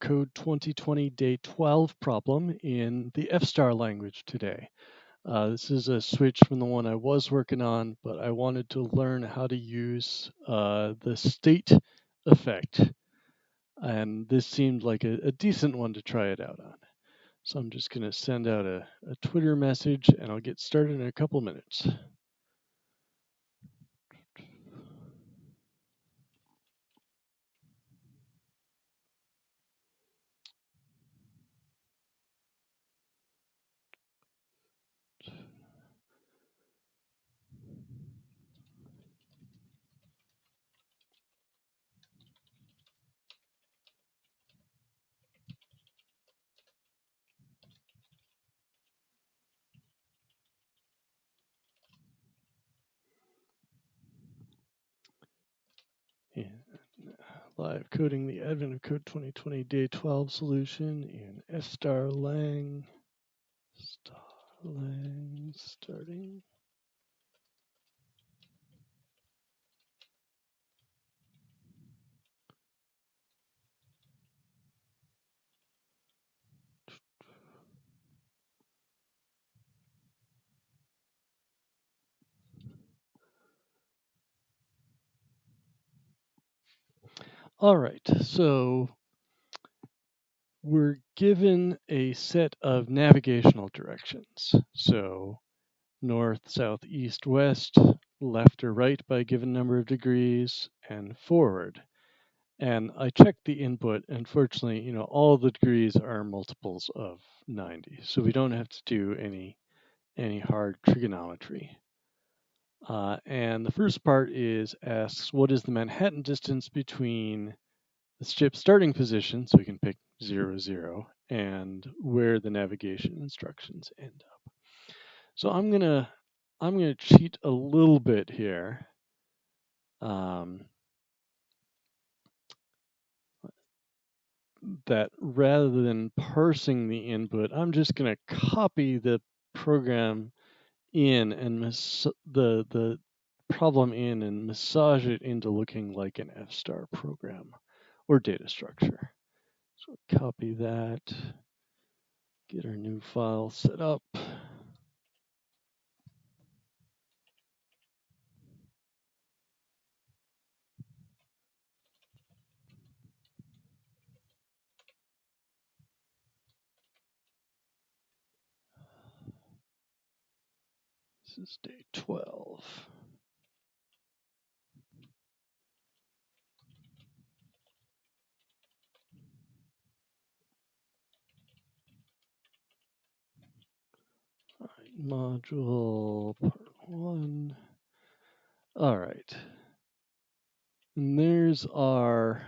Code 2020 Day 12 problem in the F-star language today. This is a switch from the one I was working on, but I wanted to learn how to use the state effect. And this seemed like a decent one to try it out on. So I'm just going to send out a Twitter message and I'll get started in a couple minutes. And live coding the Advent of Code 2020 Day 12 solution in F-star lang. Starting. All right, so we're given a set of navigational directions. So north, south, east, west, left or right by a given number of degrees, and forward. And I checked the input. Unfortunately, all the degrees are multiples of 90, so we don't have to do any hard trigonometry. And the first part asks, what is the Manhattan distance between the ship's starting position, so we can pick 0, 0, and where the navigation instructions end up. So I'm gonna cheat a little bit here. That rather than parsing the input, I'm just gonna copy the program in and the problem in and massage it into looking like an F-star program or data structure. So copy that, get our new file set up. This is day 12. All right, module part 1. All right. And there's our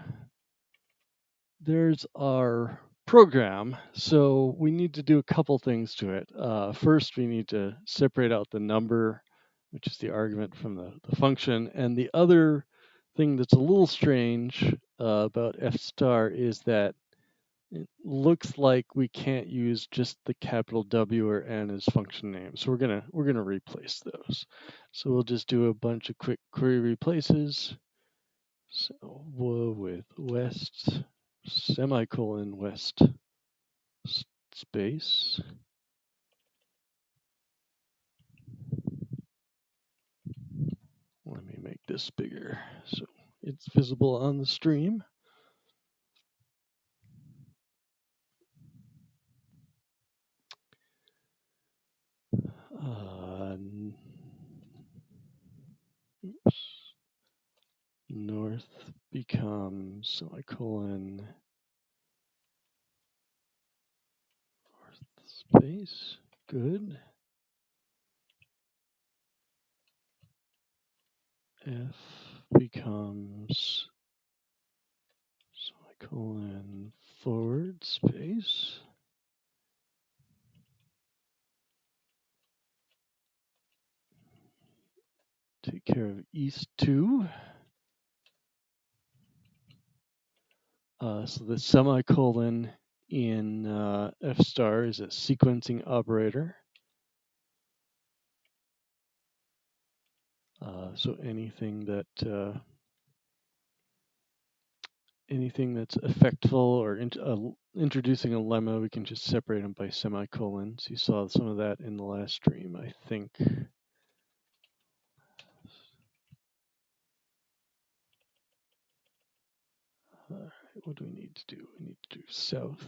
program. So we need to do a couple things to it. First, we need to separate out the number, which is the argument from the function. And the other thing that's a little strange about F star is that it looks like we can't use just the capital W or N as function names. So we're gonna replace those. So we'll just do a bunch of quick query replaces. So with west semicolon west space. Let me make this bigger so it's visible on the stream. Oops. North becomes semicolon north space. Good. F becomes semicolon forward space. Take care of east 2. So the semicolon in F star is a sequencing operator. So anything that anything that's effectful or introducing a lemma, we can just separate them by semicolons. You saw some of that in the last stream, I think. What do we need to do? We need to do south.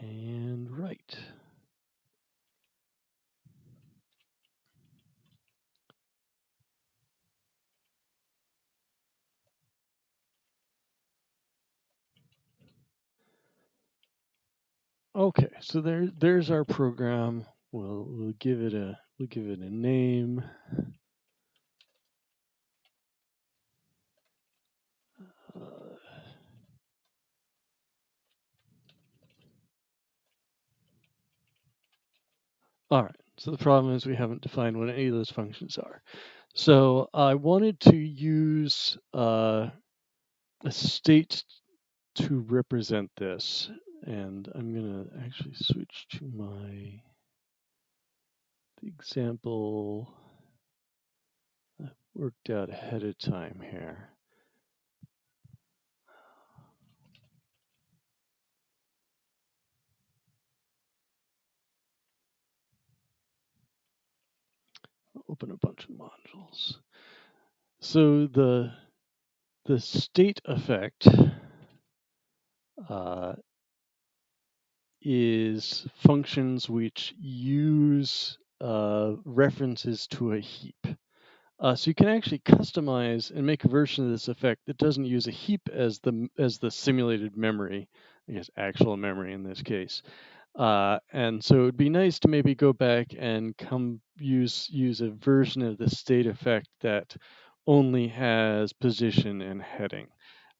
And right. Okay, so there's our program. We'll give it a name. Uh, all right. So the problem is we haven't defined what any of those functions are. So I wanted to use a state to represent this, and I'm gonna actually switch to the example I worked out ahead of time here. I'll open a bunch of modules. So the state effect uh, is functions which use references to a heap. So you can actually customize and make a version of this effect that doesn't use a heap as the simulated memory, I guess actual memory in this case. And so it'd be nice to maybe go back and use a version of the state effect that only has position and heading.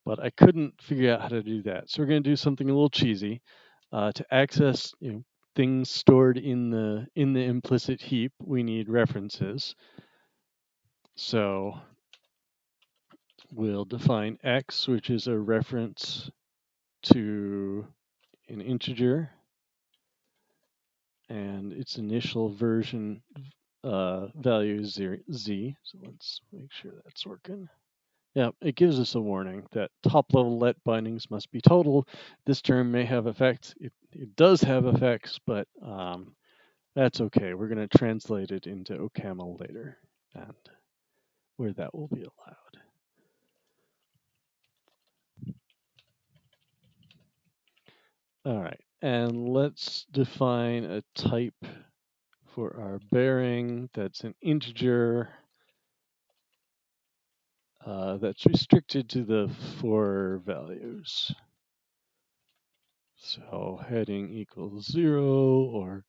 But I couldn't figure out how to do that. So we're going to do something a little cheesy. To access things stored in the implicit heap, we need references. So we'll define x, which is a reference to an integer, and its initial version value is z. So let's make sure that's working. Yeah, it gives us a warning that top level let bindings must be total. This term may have effects. It does have effects, but that's okay. We're going to translate it into OCaml later, and where that will be allowed. All right, and let's define a type for our bearing that's an integer that's restricted to the 4 values. So heading equals 0 or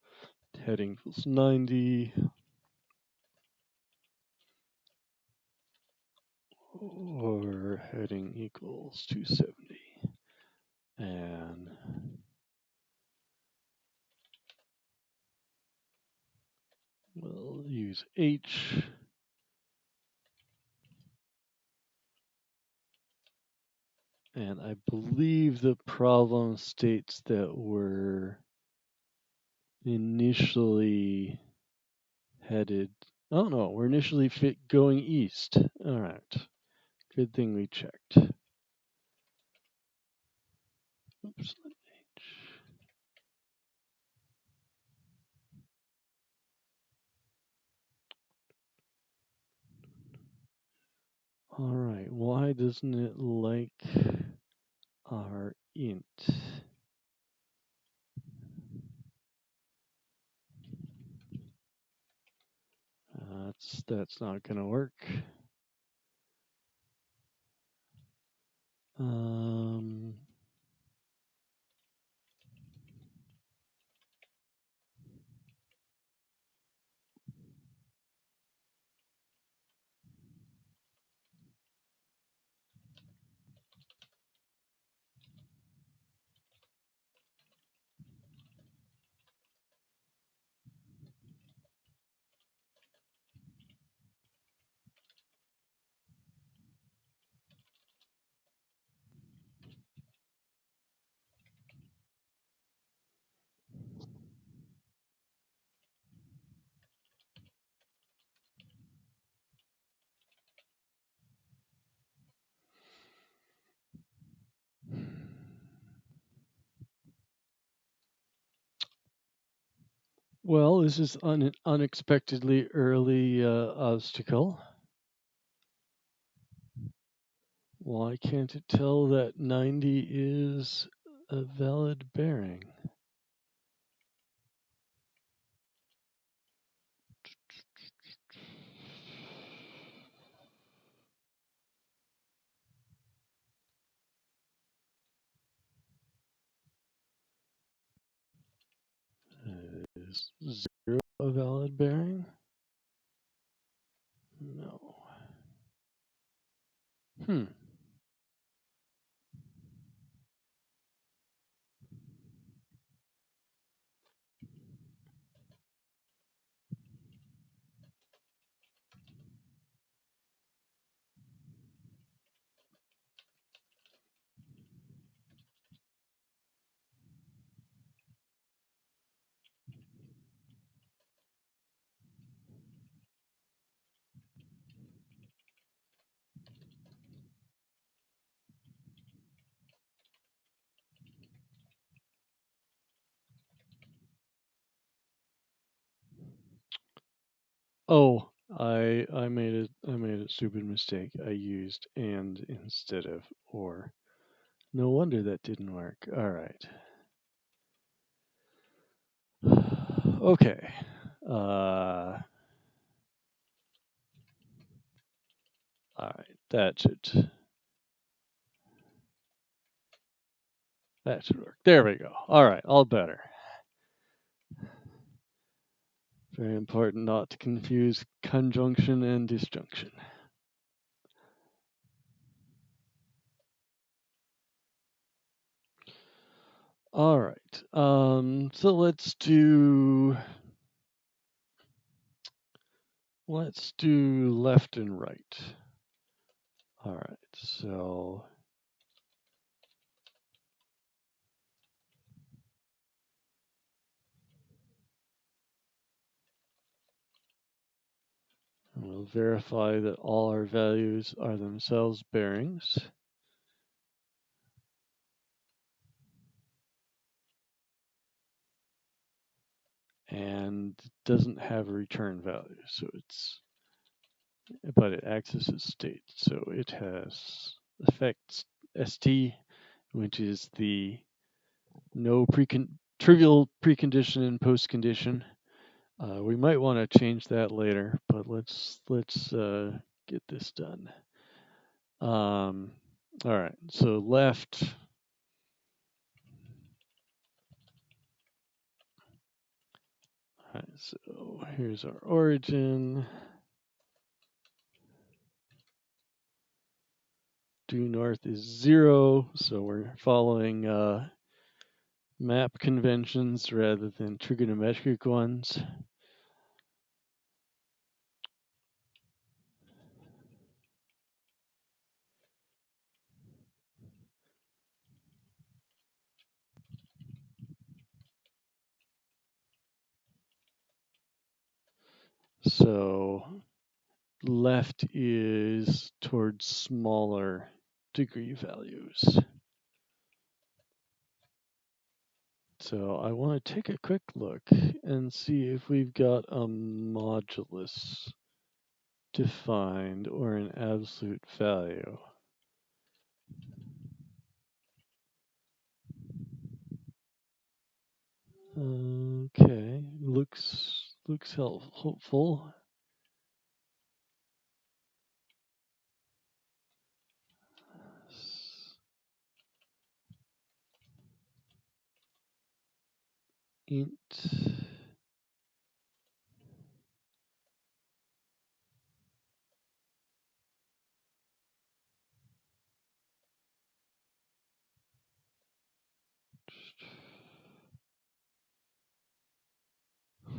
heading equals 90 or heading equals 270. And we'll use H. And I believe the problem states that we're initially headed. Oh no, we're initially going east. All right. Good thing we checked. Oops. All right. Why doesn't it like our int? That's not going to work. Um, Well, this is an unexpectedly early obstacle. Why can't it tell that 90 is a valid bearing? Is 0 a valid bearing? No. Hmm. Oh, I made a stupid mistake. I used and instead of or. No wonder that didn't work. All right. Okay. All right. That should work. There we go. All right. All better. Very important not to confuse conjunction and disjunction. All right. So let's do left and right. All right. So we'll verify that all our values are themselves bearings. And it doesn't have a return value, but it acts as its state. So it has effects st, which is the no trivial precondition and postcondition. We might want to change that later, but let's get this done. All right, so left. All right, so here's our origin. Due north is 0, so we're following map conventions rather than trigonometric ones. So left is towards smaller degree values. So I want to take a quick look and see if we've got a modulus defined or an absolute value. Okay, looks hopeful. Int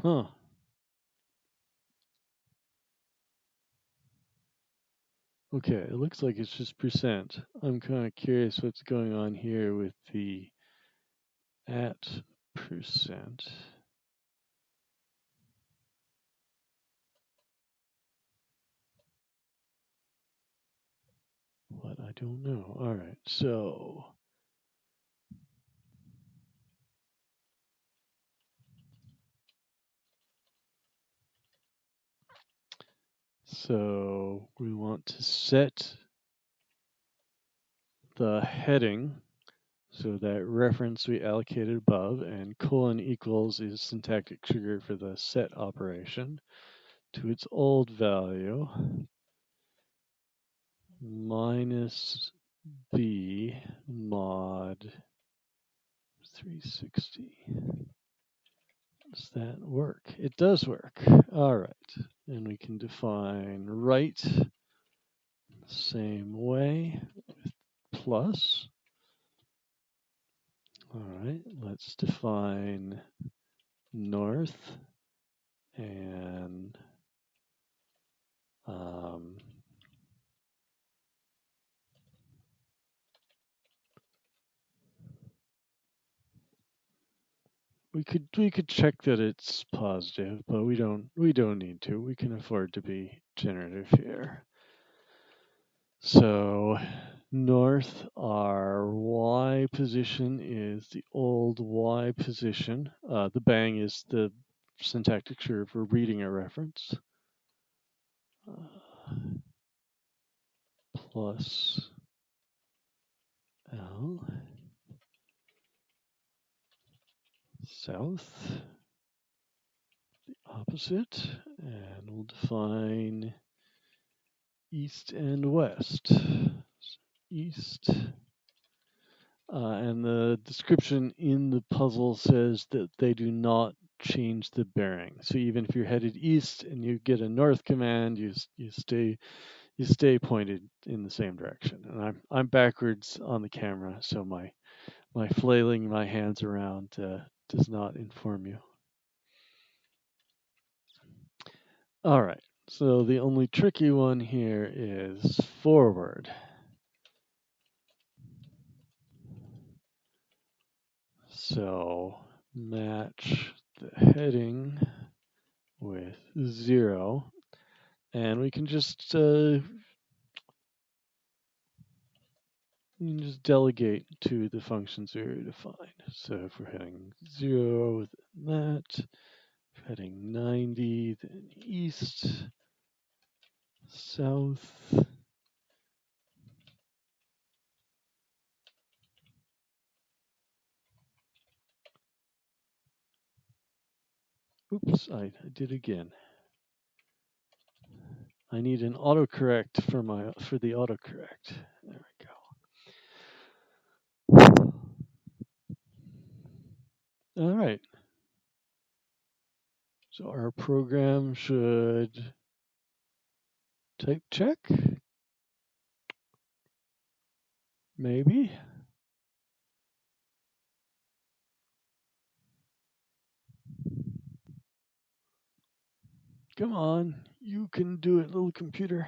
huh. Okay, it looks like it's just percent. I'm kind of curious what's going on here with the at percent. But I don't know. All right, so So we want to set the heading, so that reference we allocated above, and colon equals is syntactic trigger for the set operation, to its old value minus b mod 360. Does that work? It does work. All right. And we can define right same way with plus. All right. Let's define north and we could check that it's positive, but we don't need to. We can afford to be generative here. So north, our y position is the old y position. The bang is the syntactic trigger for reading a reference. Plus L south, the opposite, and we'll define east and west. East. And the description in the puzzle says that they do not change the bearing. So even if you're headed east and you get a north command, you stay pointed in the same direction. And I'm backwards on the camera, so my flailing my hands around does not inform you. All right. So the only tricky one here is forward. So match the heading with 0, and we can just delegate to the functions we already defined. So if we're heading 0, then that. If heading 90, then east, south. Oops, I did again. I need an autocorrect for the autocorrect. There we go. All right. So our program should type check. Maybe. Come on, you can do it, little computer.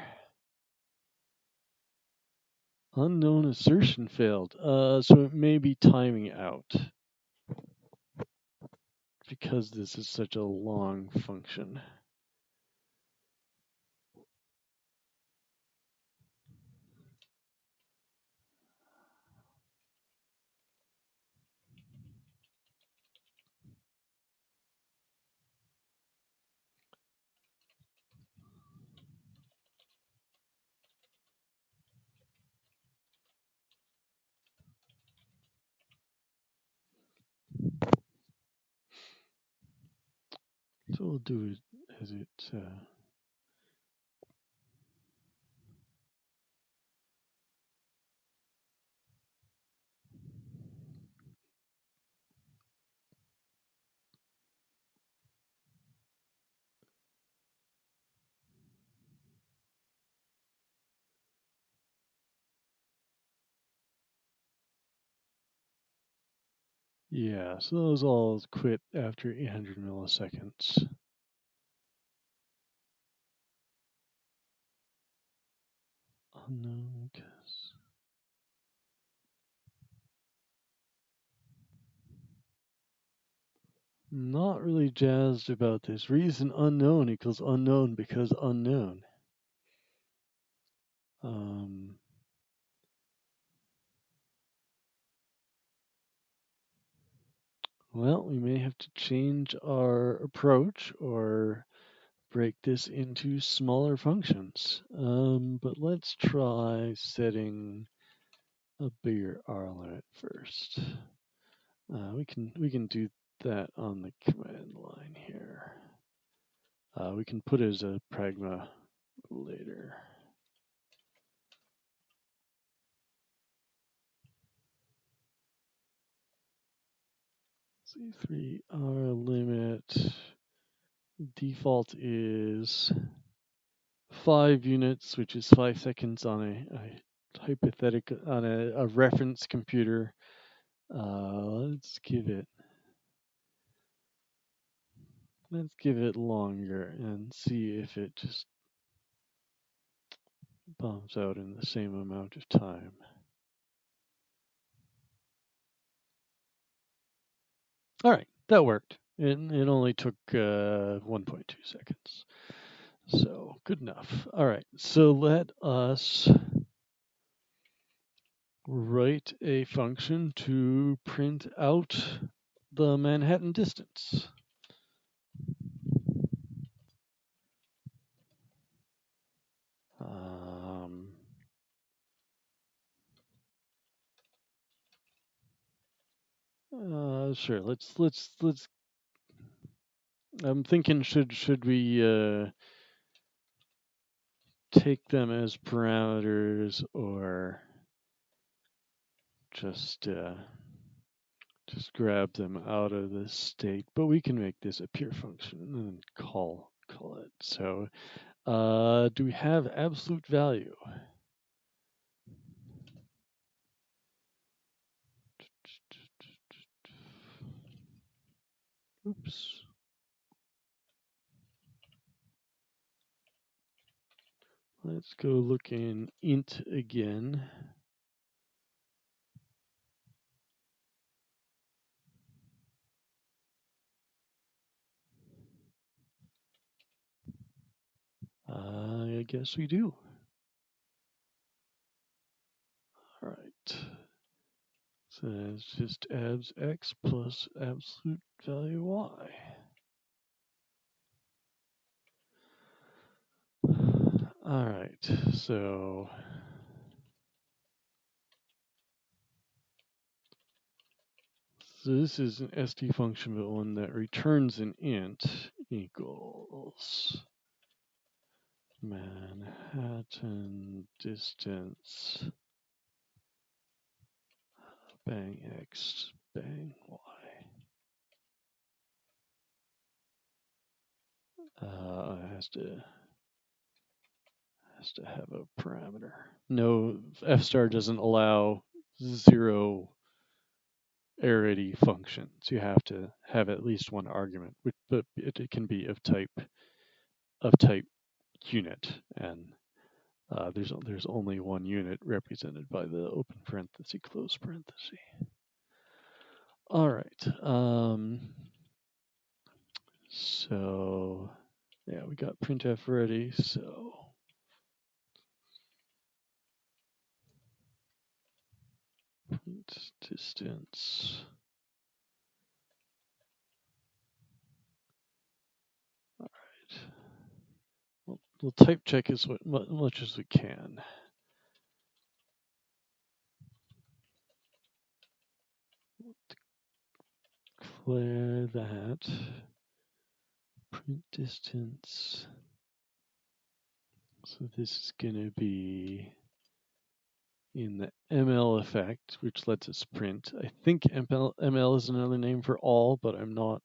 Unknown assertion failed. So it may be timing out because this is such a long function. So we'll do it as it. Yeah, so those all quit after 800 milliseconds. Unknown guess. Not really jazzed about this. Reason unknown equals unknown because unknown. Well, we may have to change our approach or break this into smaller functions. But let's try setting a bigger R limit first. We can do that on the command line here. We can put it as a pragma later. C3 R limit default is 5 units, which is 5 seconds on a hypothetical on a reference computer. Let's give it longer and see if it just bombs out in the same amount of time. All right, that worked. It only took 1.2 seconds. So good enough. All right, so let us write a function to print out the Manhattan distance. Sure. Let's. I'm thinking, should we take them as parameters or just grab them out of the state? But we can make this a pure function and then call it. So, do we have absolute value? Oops. Let's go look in int again. I guess we do. All right. So it's just abs x plus absolute value y. All right. So this is an st function, but one that returns an int equals Manhattan distance bang x bang y. Has to have a parameter. No, f star doesn't allow zero arity functions. You have to have at least one argument, but it can be of type unit, and there's only one unit represented by the open parenthesis close parenthesis. All right. So yeah, we got printf ready. So print distance. All right. We'll type check as much as we can. Declare that print distance. So this is going to be in the ML effect, which lets us print. I think ML is another name for all, but I'm not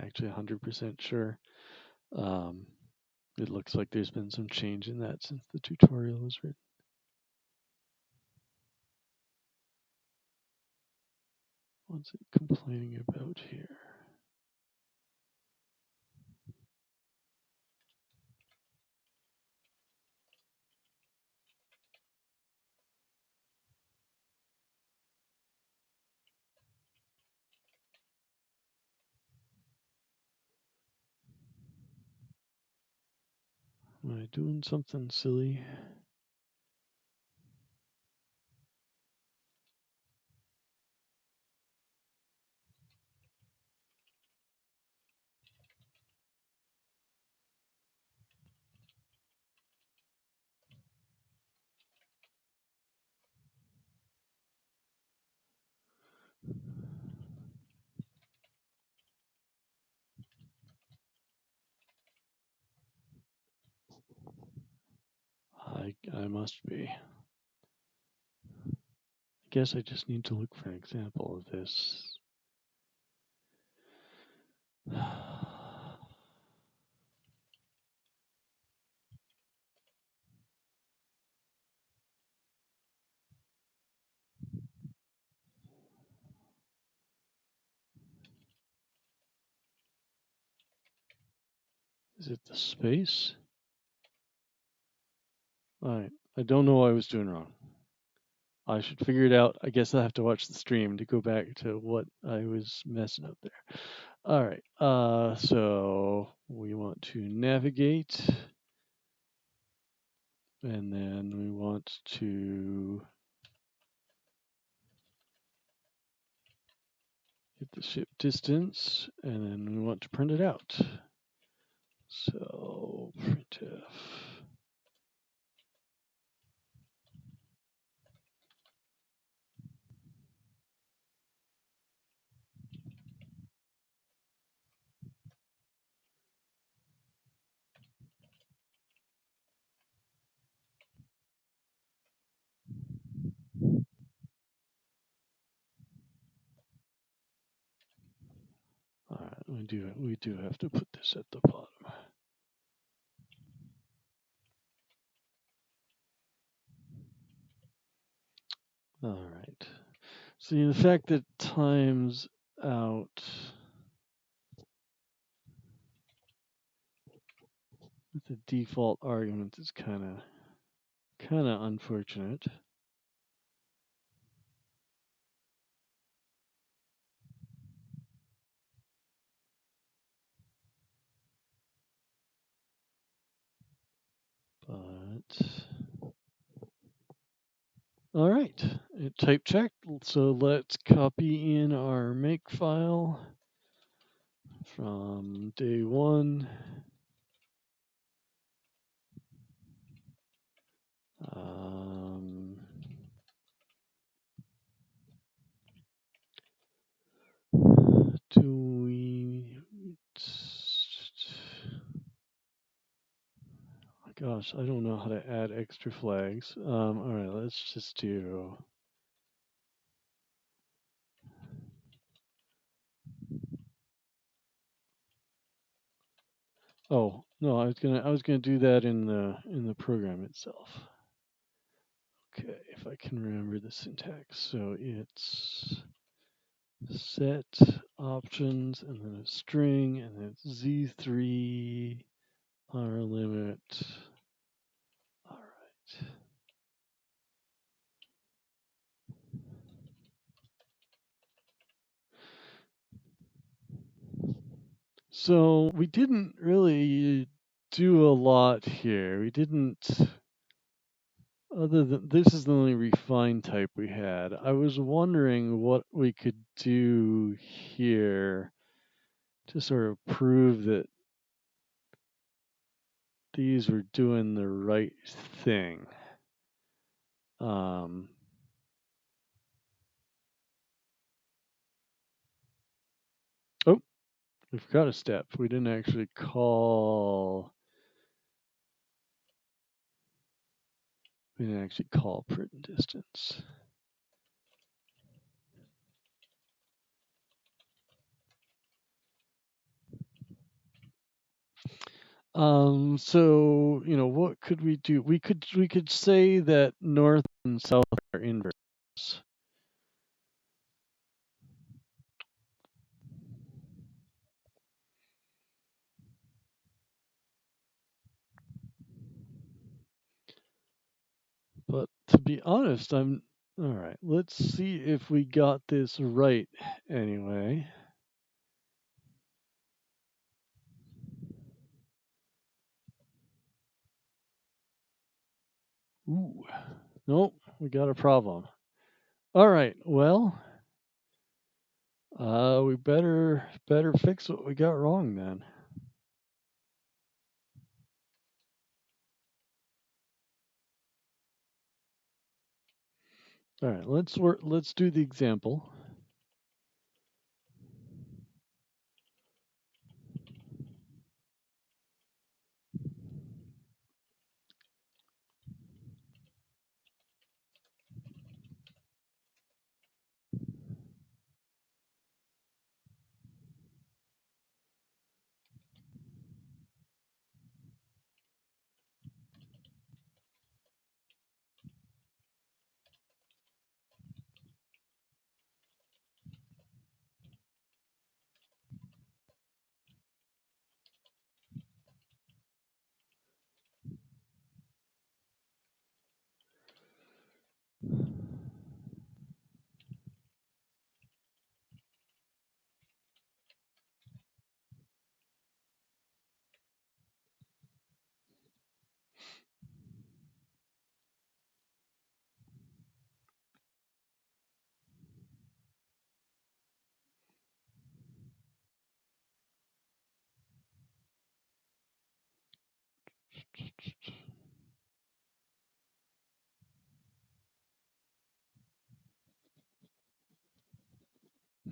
actually 100% sure. It looks like there's been some change in that since the tutorial was written. What's it complaining about here? Am I doing something silly? I must be. I guess I just need to look for an example of this. Is it the space? All right. I don't know what I was doing wrong. I should figure it out. I guess I'll have to watch the stream to go back to what I was messing up there. All right. So we want to navigate, and then we want to get the ship distance, and then we want to print it out. So printf. All right, we do have to put this at the bottom. All right. See, the fact that times out with the default argument is kind of unfortunate. But all right, it type checked. So let's copy in our make file from day one. Do we? Gosh, I don't know how to add extra flags. All right, let's just do. Oh no, I was gonna do that in the program itself. Okay, if I can remember the syntax. So it's set options and then a string and then it's z3 r limit. All right. So we didn't really do a lot here. We didn't, other than this is the only refined type we had. I was wondering what we could do here to sort of prove that these were doing the right thing. Oh, we forgot a step. We didn't actually call. We didn't actually call print distance. So you know, what could we do? We could say that north and south are inverse. But to be honest, I'm all right. Let's see if we got this right anyway. Ooh, nope, we got a problem. All right, well, we better fix what we got wrong then. All right, let's do the example.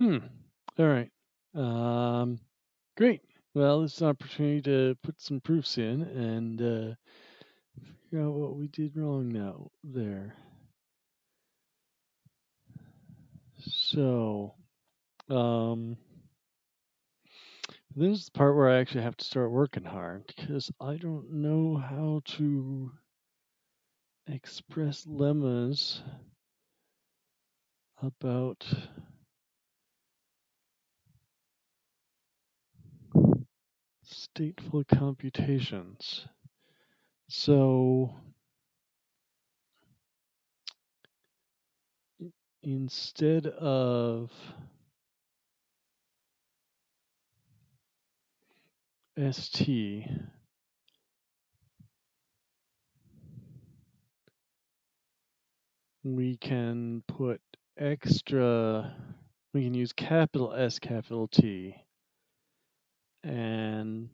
All right. Great. Well, this is an opportunity to put some proofs in and figure out what we did wrong now there. So, this is the part where I actually have to start working hard because I don't know how to express lemmas about stateful computations. So instead of ST, we can put we can use capital S, capital T, and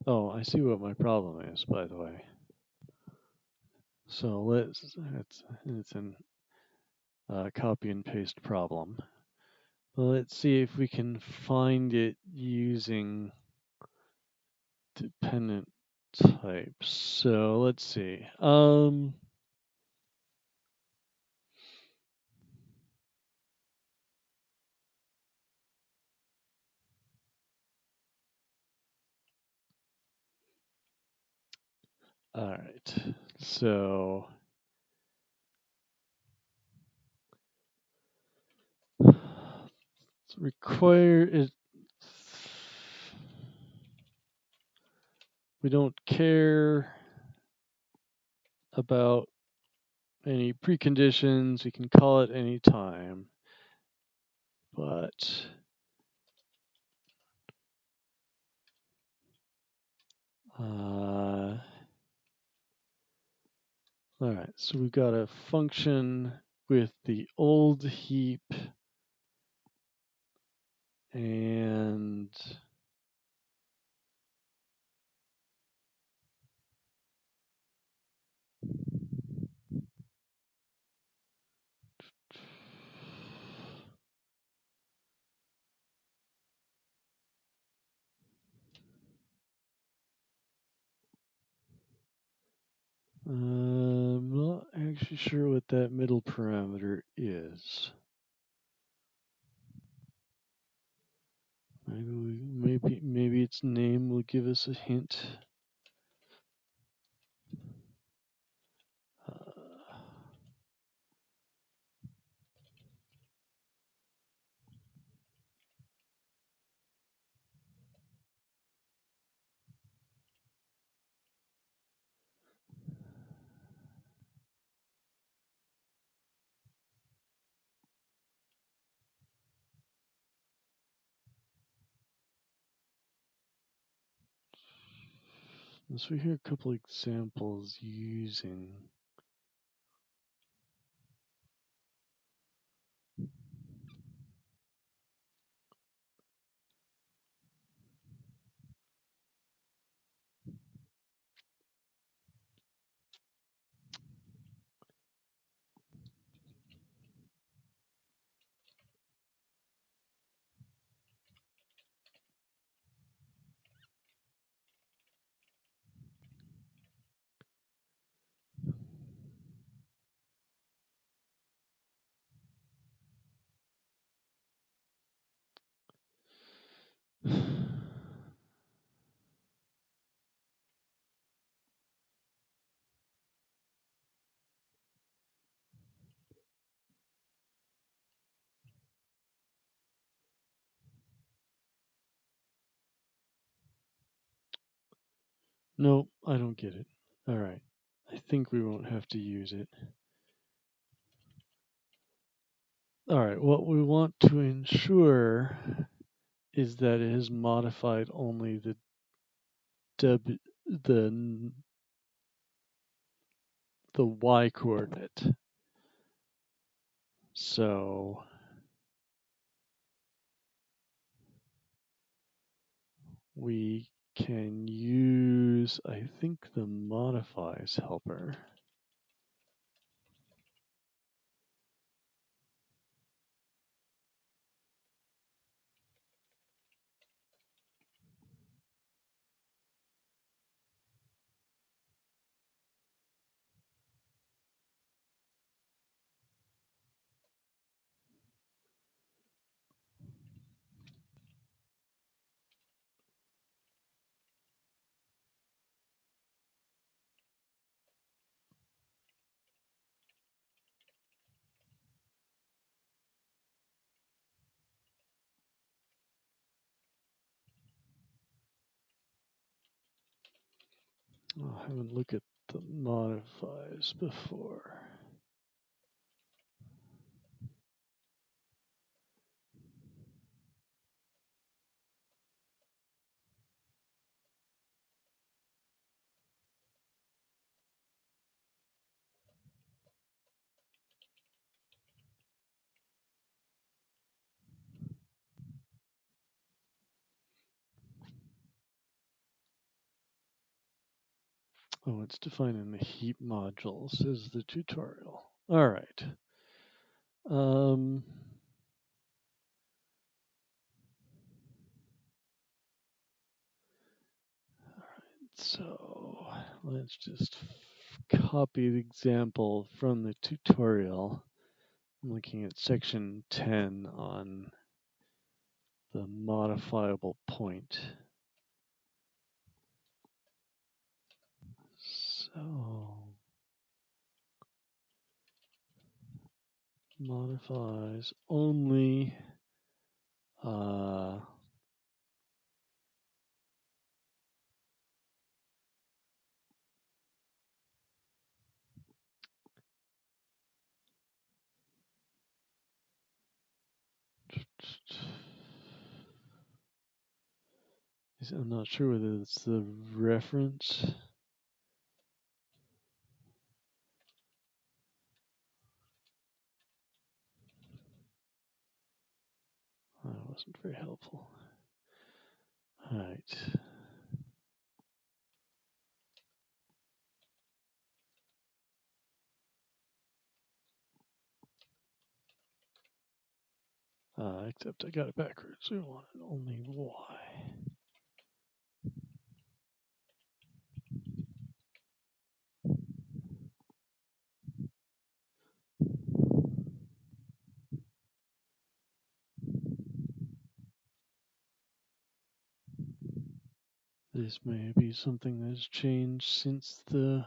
oh, I see what my problem is, by the way. So it's an copy and paste problem. Well, let's see if we can find it using dependent types. So let's see. All right. So it's we don't care about any preconditions. We can call it any time, but all right. So we've got a function with the old heap and I'm not actually sure what that middle parameter is. Maybe its name will give us a hint. So we hear a couple examples using. No, I don't get it. All right. I think we won't have to use it. All right. What we want to ensure is that it has modified only the the y coordinate. So we can use, I think, the modifies helper. Oh, I haven't looked at the modifies before. Oh, it's defining the heap modules is the tutorial. All right. So let's just copy the example from the tutorial. I'm looking at section 10 on the modifiable point. So modifies only I'm not sure whether it's the reference. That wasn't very helpful. All right. Except I got it backwards. We wanted only y. This may be something that has changed since the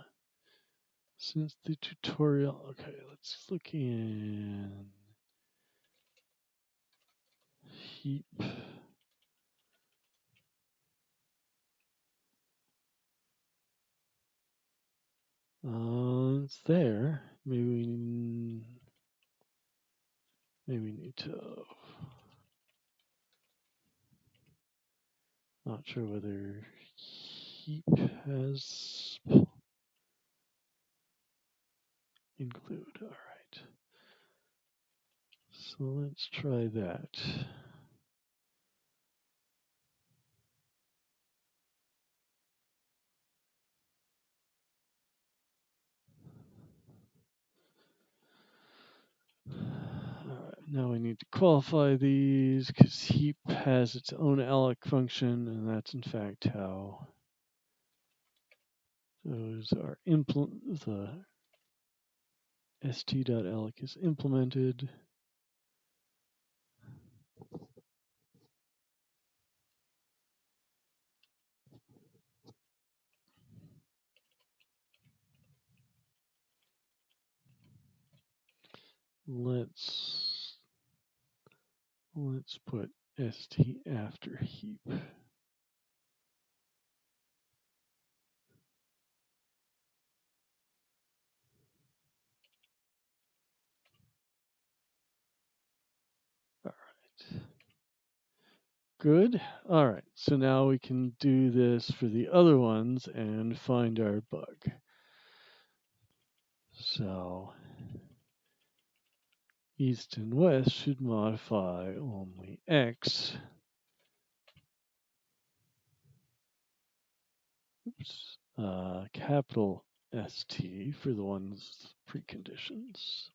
tutorial. Okay, let's look in heap. It's there. Maybe we need to. Not sure whether heap has include. All right. So let's try that. All right, now we need to qualify these because heap has its own alloc function, and that's in fact how those are the st.alloc is implemented. Let's put st after heap. All right. Good. All right. So now we can do this for the other ones and find our bug. So east and west should modify only x. Oops. Capital ST for the ones preconditions.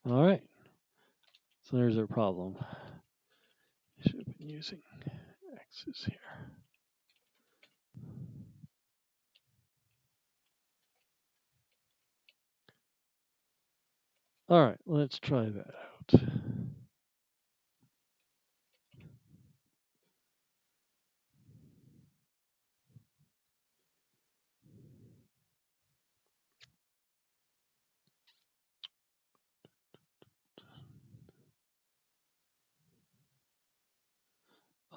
All right. So there's our problem. I should have been using x's here. All right, let's try that out.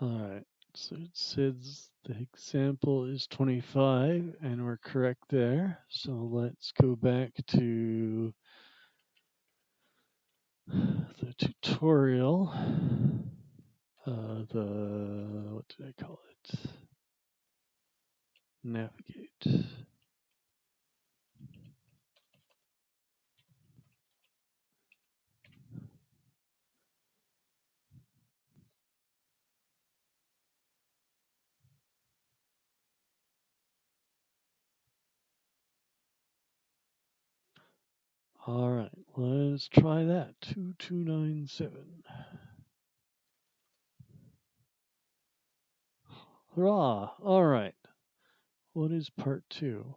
All right, so it says the example is 25, and we're correct there. So let's go back to the tutorial. What did I call it? Navigate. All right, let's try that. 2297. Hurrah! All right. What is part 2?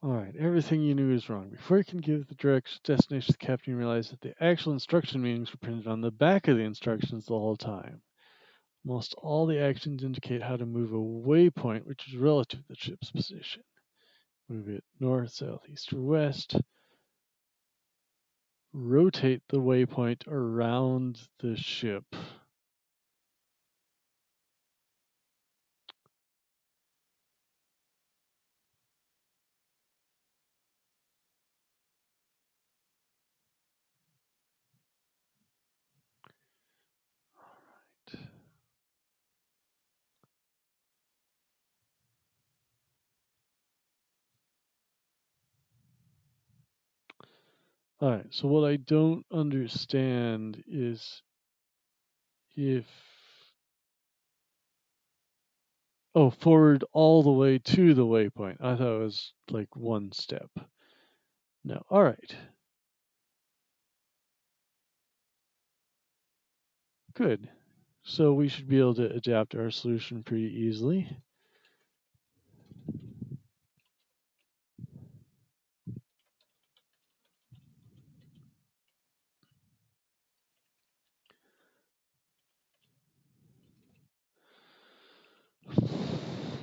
All right, everything you knew is wrong. Before you can give the direction destination to the captain, you realize that the actual instruction meanings were printed on the back of the instructions the whole time. Most all the actions indicate how to move a waypoint, which is relative to the ship's position. Move it north, south, east, or west. Rotate the waypoint around the ship. All right, so what I don't understand is if, oh, forward all the way to the waypoint. I thought it was like one step. No, all right. Good. So we should be able to adapt our solution pretty easily.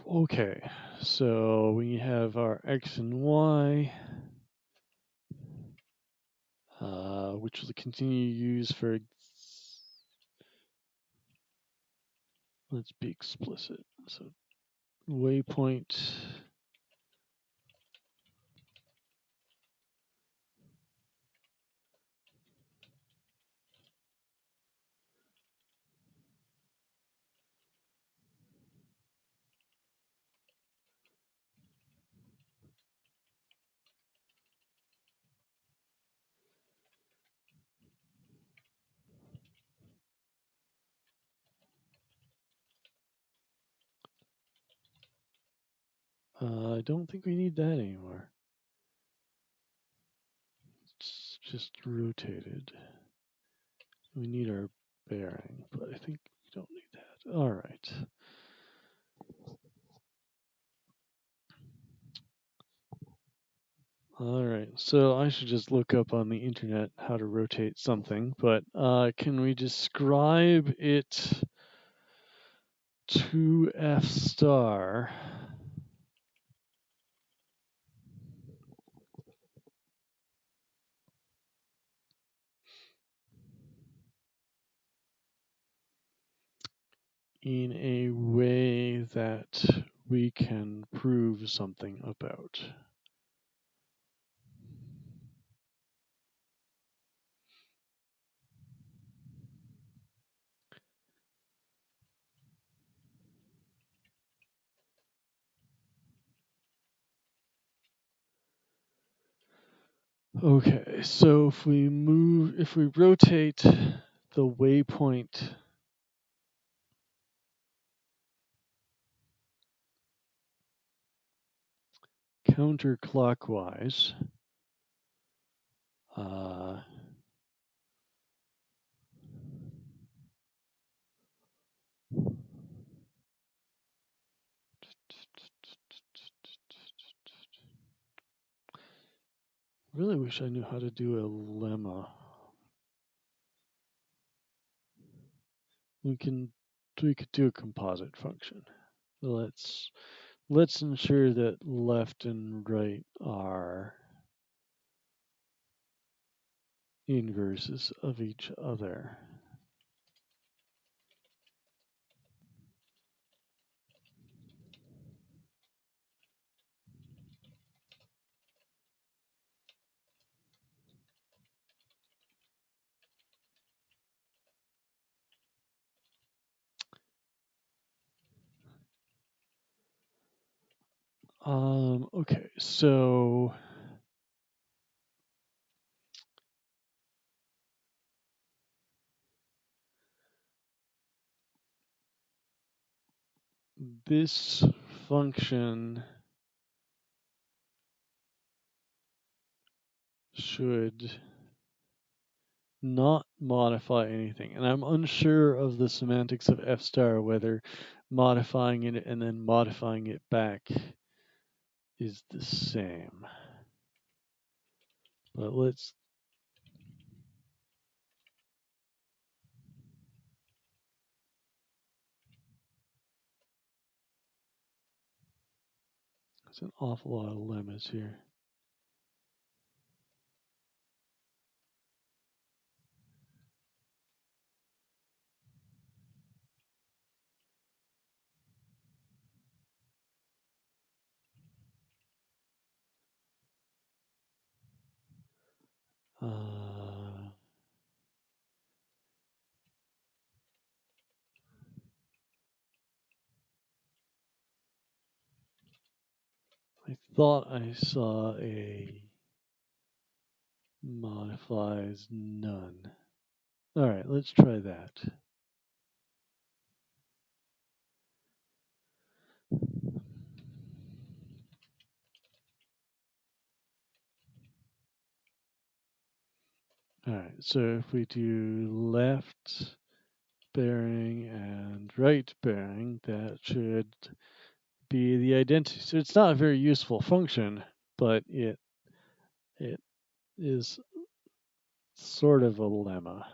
Okay, so we have our x and y, which will continue to use for, let's be explicit. So waypoint, I don't think we need that anymore. It's just rotated. We need our bearing, but I think we don't need that. All right. All right, so I should just look up on the internet how to rotate something, but can we describe it to F star in a way that we can prove something about? Okay, so if we rotate the waypoint counterclockwise, uh, really wish I knew how to do a lemma. We could do a composite function. Let's let's ensure that left and right are inverses of each other. Okay, so this function should not modify anything. And I'm unsure of the semantics of f star, whether modifying it and then modifying it back is the same. But let's there's an awful lot of lemmas here. I thought I saw a modifies none. All right, let's try that. All right, so if we do left bearing and right bearing, that should be the identity. So it's not a very useful function, but it is sort of a lemma.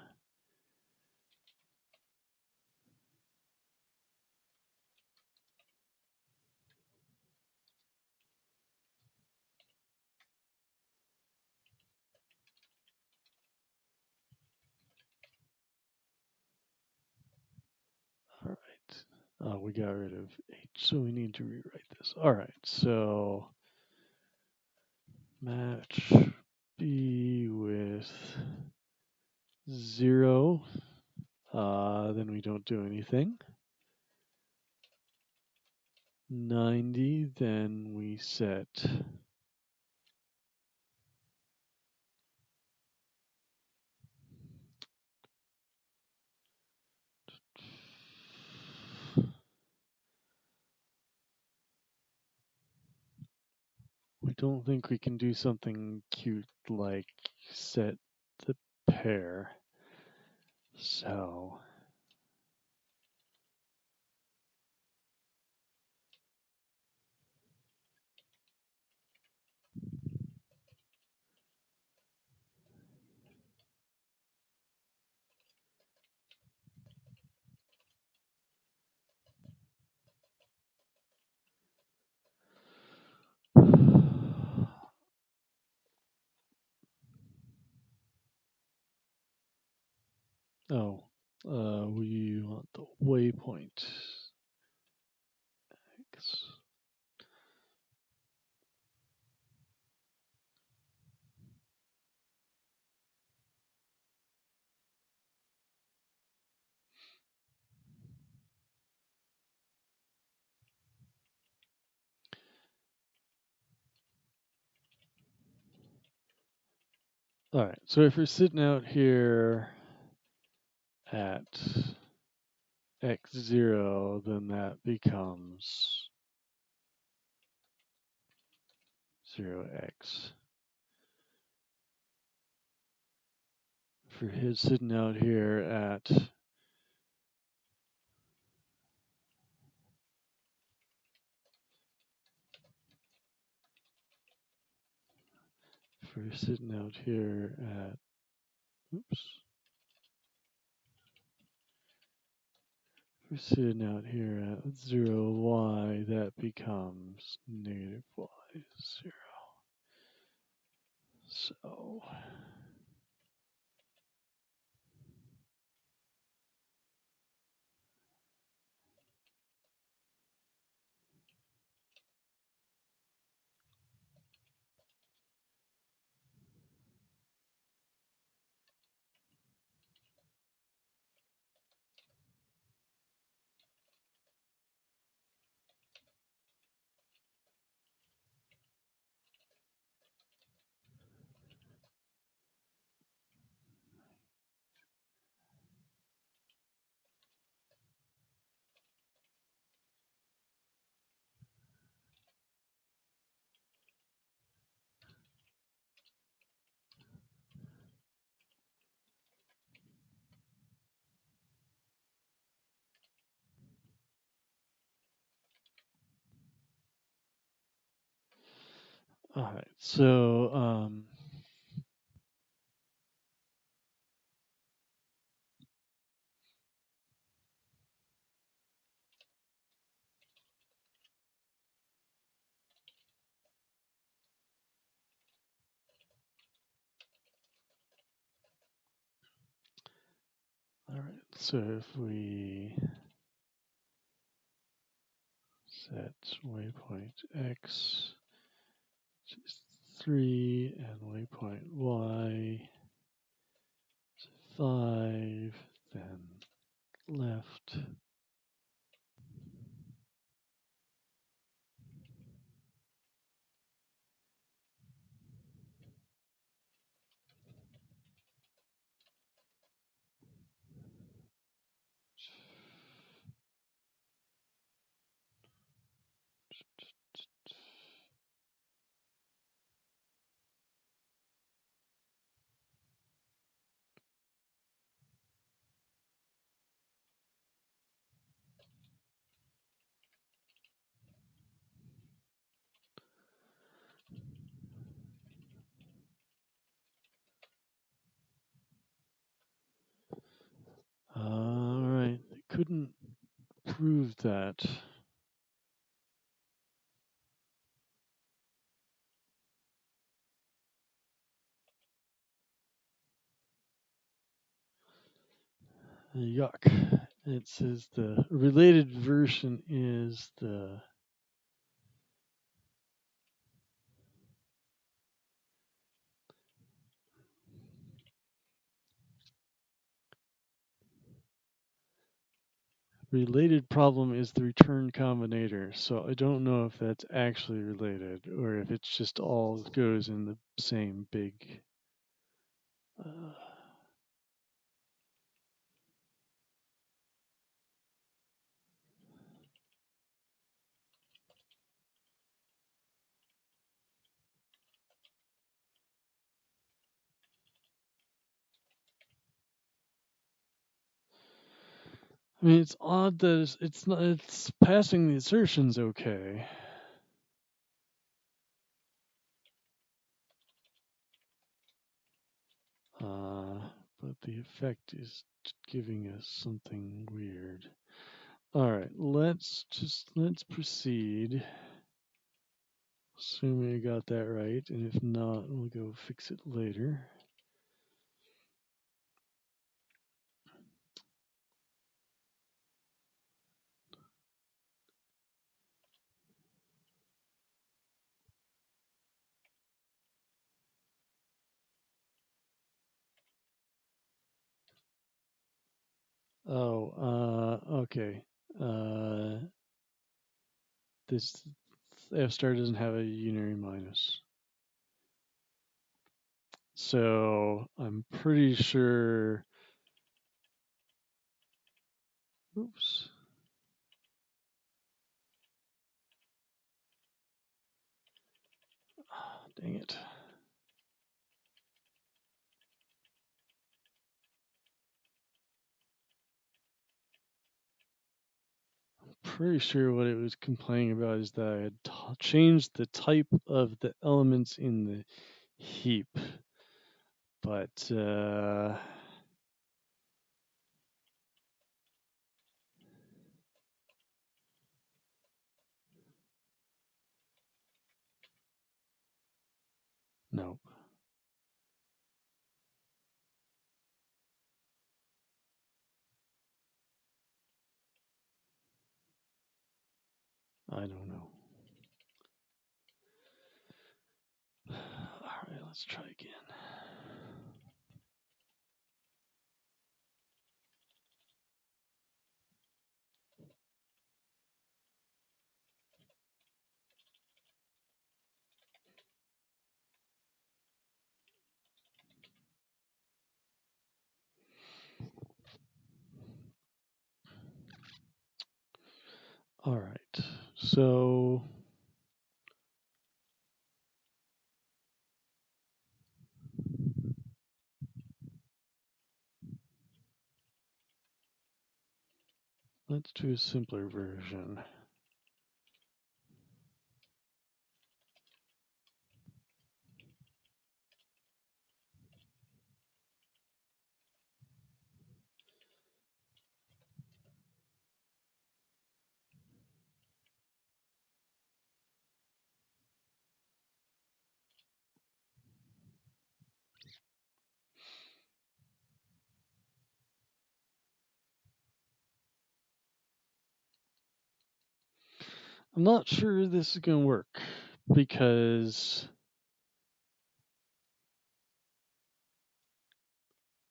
All right, we got rid of H, so we need to rewrite this. All right, so match B with 0, then we don't do anything. 90, then we set we don't think we can do something cute like set the pair. So oh, we want the waypoint x. All right, so if we're sitting out here at x0, then that becomes 0x. For his sitting out here at for sitting out here at oops we're sitting out here at 0y, that becomes negative y 0. So all right, so all right, so if we set waypoint x to 3 and waypoint y to 5, then left. All right, I couldn't prove that. Yuck. It says the related version is the related problem is the return combinator. So I don't know if that's actually related or if it's just all goes in the same big. Uh, I mean, it's odd that it's not. It's passing the assertions okay. But the effect is giving us something weird. All right, let's proceed. Assuming I got that right, and if not, we'll go fix it later. Oh, okay. This F star doesn't have a unary minus. So I'm pretty sure, oops. Oh, dang it. Pretty sure what it was complaining about is that I had changed the type of the elements in the heap. But No. I don't know. All right, let's try again. All right, so let's do a simpler version. I'm not sure this is going to work because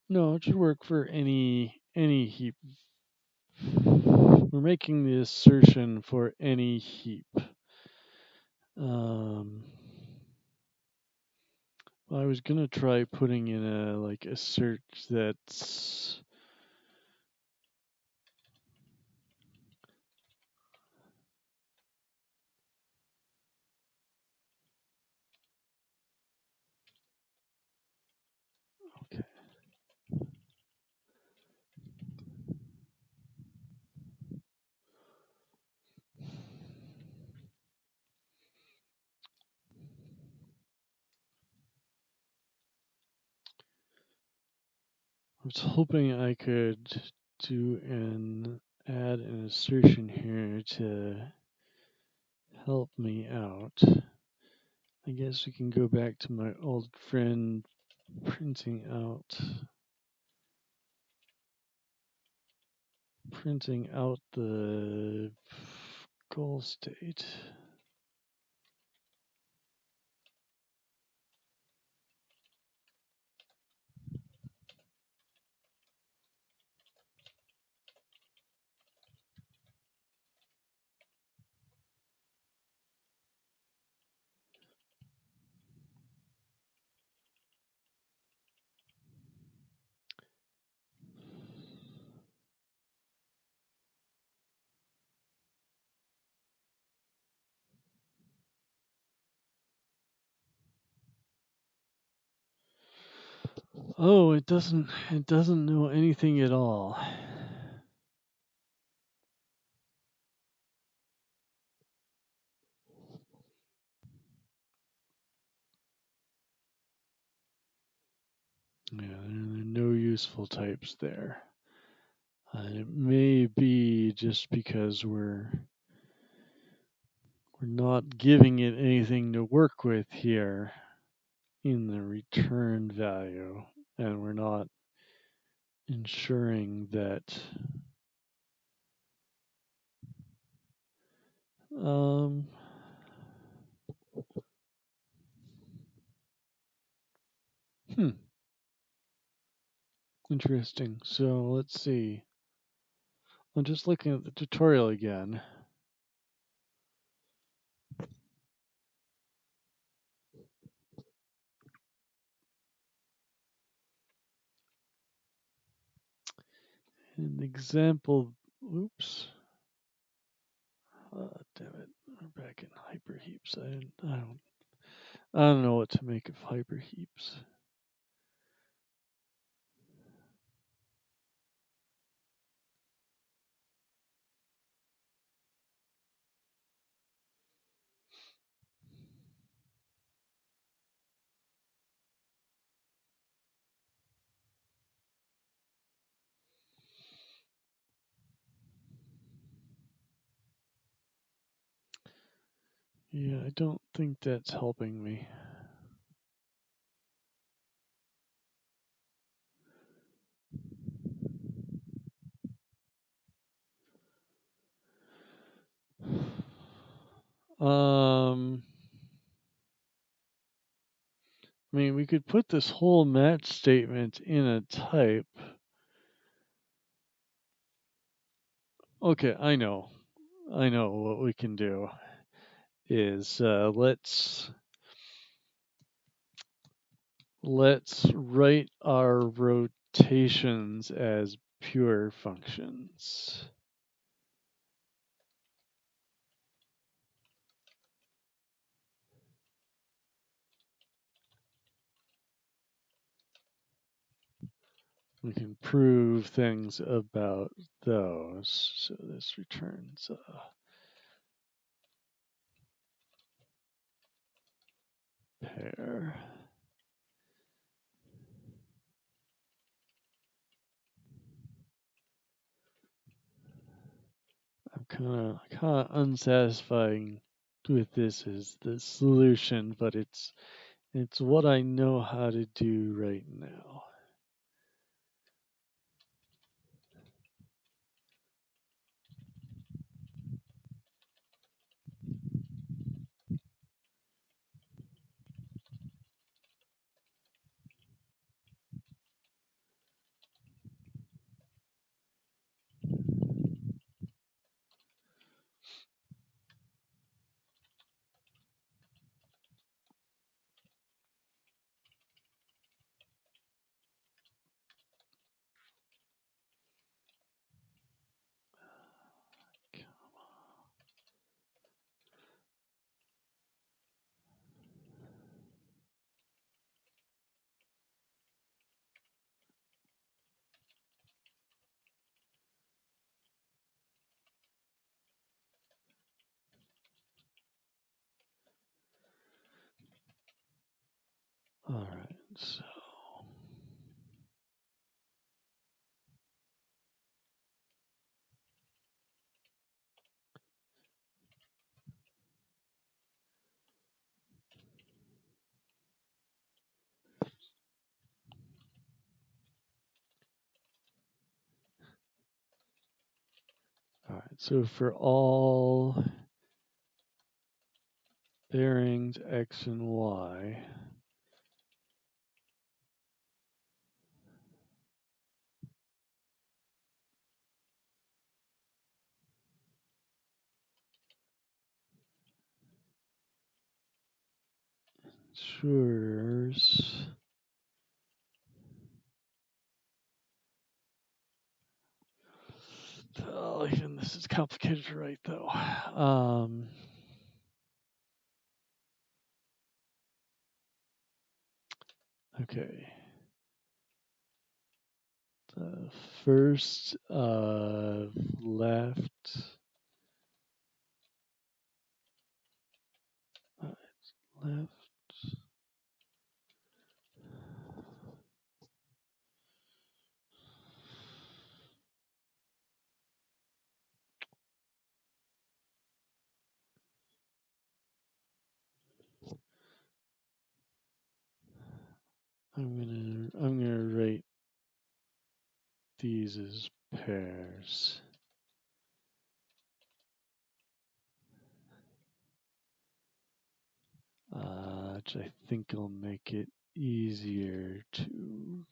no, it should work for any heap. We're making the assertion for any heap. Um, I was gonna try putting in a search that's okay. I was hoping I could add an assertion here to help me out. I guess we can go back to my old friend printing out the goal state. Oh, it doesn't know anything at all. Yeah, there are no useful types there. It may be just because we're not giving it anything to work with here in the return value, and we're not ensuring that um, interesting. So let's see. I'm just looking at the tutorial again. An example, oops. Damn it. We're back in hyperheaps. I don't know what to make of hyperheaps. Yeah, I don't think that's helping me. I mean, we could put this whole match statement in a type. Okay, I know what we can do is let's write our rotations as pure functions. We can prove things about those. So this returns a pair. I'm kind of unsatisfying with this as the solution, but it's what I know how to do right now. All right, so for all bearings x and y, ensures even this is complicated to write though. Okay. The first left. Left. I'm gonna write these as pairs. Which I think will make it easier to.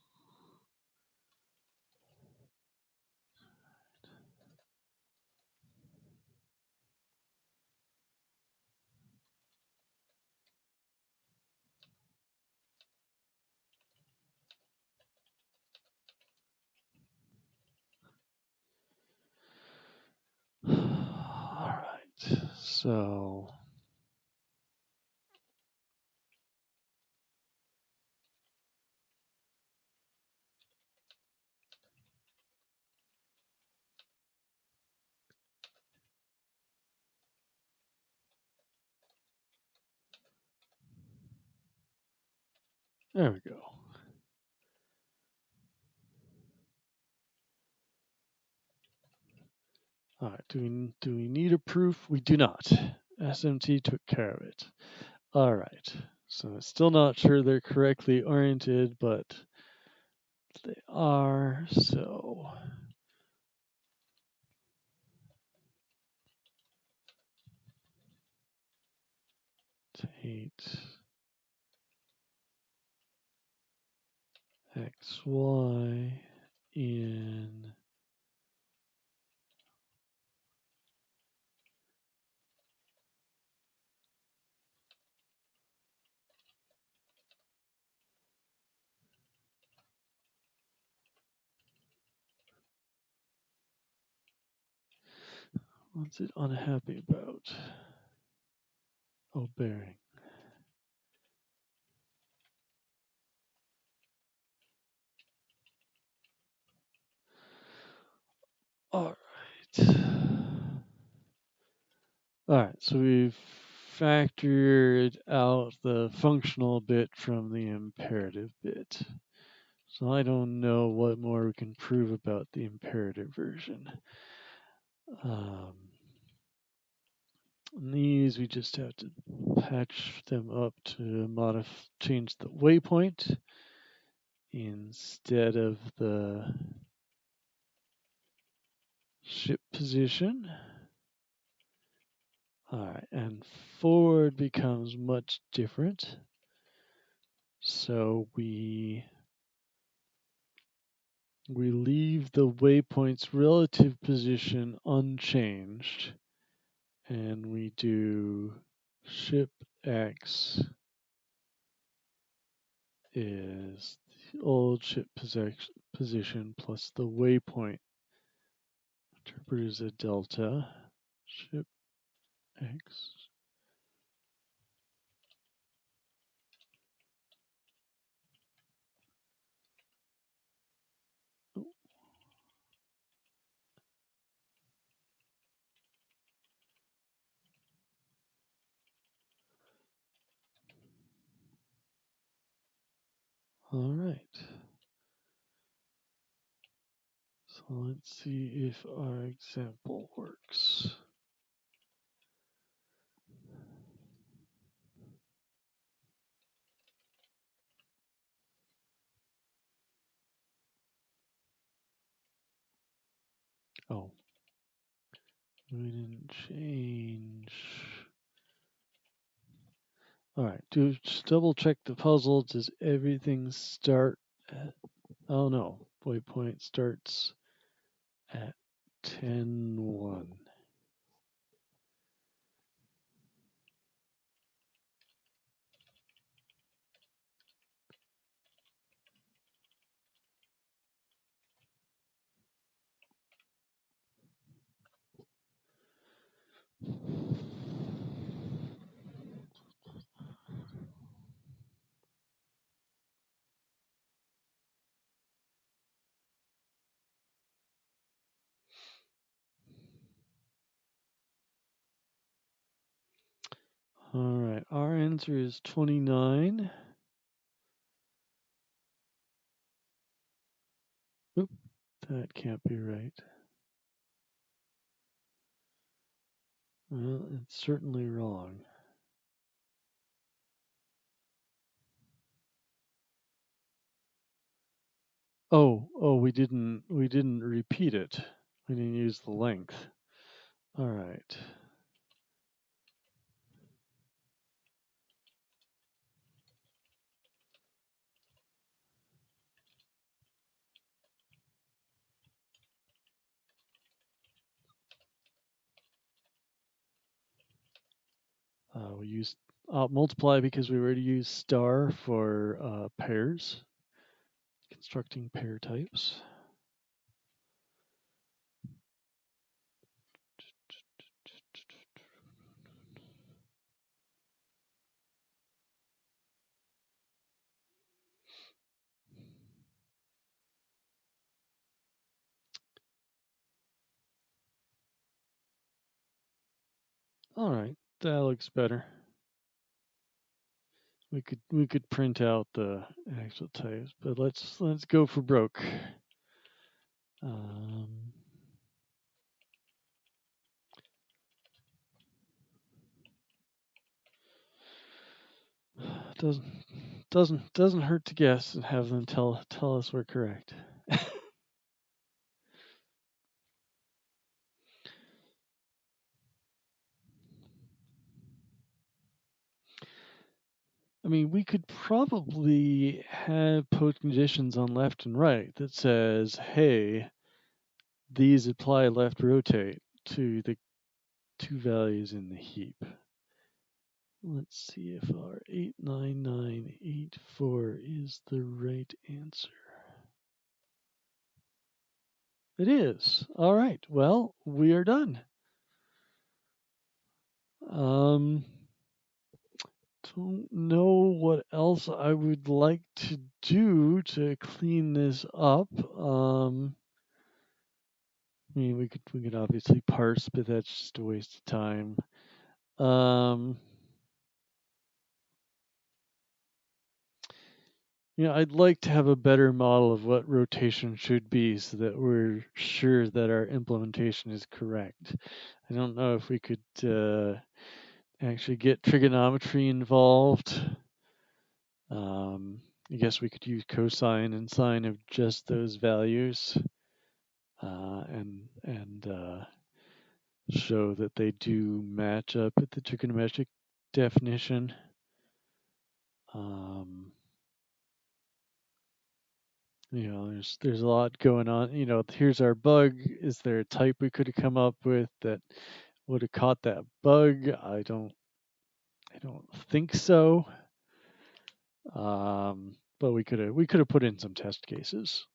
All right, so there we go. All right, do we need a proof? We do not. SMT took care of it. All right, so it's still not sure they're correctly oriented, but they are, so. 8 xy in what's it unhappy about? Oh, bearing. All right. All right, so we've factored out the functional bit from the imperative bit. So I don't know what more we can prove about the imperative version. These we just have to patch them up to change the waypoint instead of the ship position. All right, and forward becomes much different. So we leave the waypoint's relative position unchanged, and we do ship X is the old ship position plus the waypoint interpreted as a delta. Ship X. All right. So let's see if our example works. Oh, we didn't change. All right, just double check the puzzle. Does everything start at, oh no, waypoint starts at 10:1. All right, our answer is 29. Oop, that can't be right. Well, it's certainly wrong. Oh, we didn't repeat it. We didn't use the length. All right. We used multiply because we already used star for pairs, constructing pair types. All right, that looks better. We could print out the actual types, but let's go for broke. Doesn't hurt to guess and have them tell us we're correct. I mean, we could probably have post conditions on left and right that says, hey, these apply left rotate to the two values in the heap. Let's see if our 89984 is the right answer. It is. All right. Well, we are done. Don't know what else I would like to do to clean this up. I mean, we could obviously parse, but that's just a waste of time. I'd like to have a better model of what rotation should be so that we're sure that our implementation is correct. I don't know if we could actually get trigonometry involved. I guess we could use cosine and sine of just those values and show that they do match up with the trigonometric definition. There's a lot going on. Here's our bug. Is there a type we could have come up with that would have caught that bug? I don't think so. But we could have put in some test cases.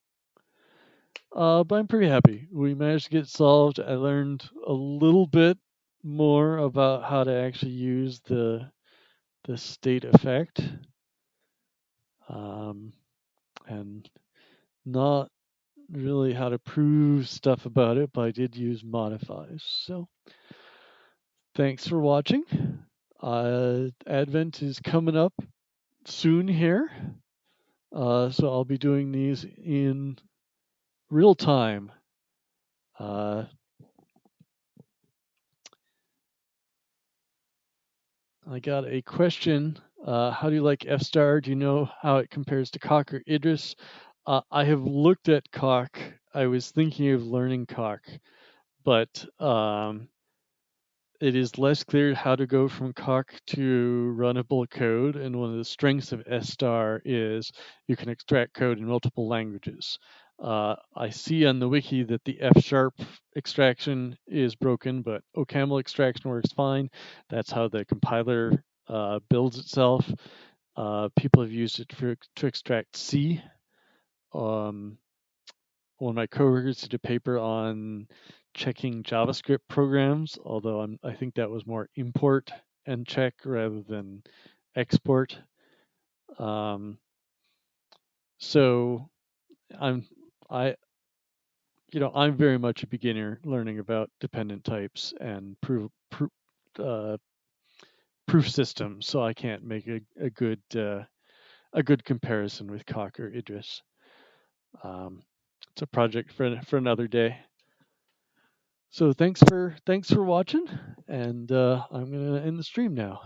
But I'm pretty happy. We managed to get it solved. I learned a little bit more about how to actually use the state effect. And not really how to prove stuff about it, but I did use modifies. So thanks for watching. Advent is coming up soon here. So I'll be doing these in real time. I got a question. How do you like F star? Do you know how it compares to Coq or Idris? I have looked at Coq. I was thinking of learning Coq, but it is less clear how to go from Coq to runnable code. And one of the strengths of S star is you can extract code in multiple languages. I see on the wiki that the F sharp extraction is broken, but OCaml extraction works fine. That's how the compiler builds itself. People have used it to extract C. One of my coworkers did a paper on checking JavaScript programs, although I think that was more import and check rather than export. So I'm very much a beginner learning about dependent types and proof systems, so I can't make a good comparison with Coq or Idris. It's a project for another day. So thanks for watching, and I'm gonna end the stream now.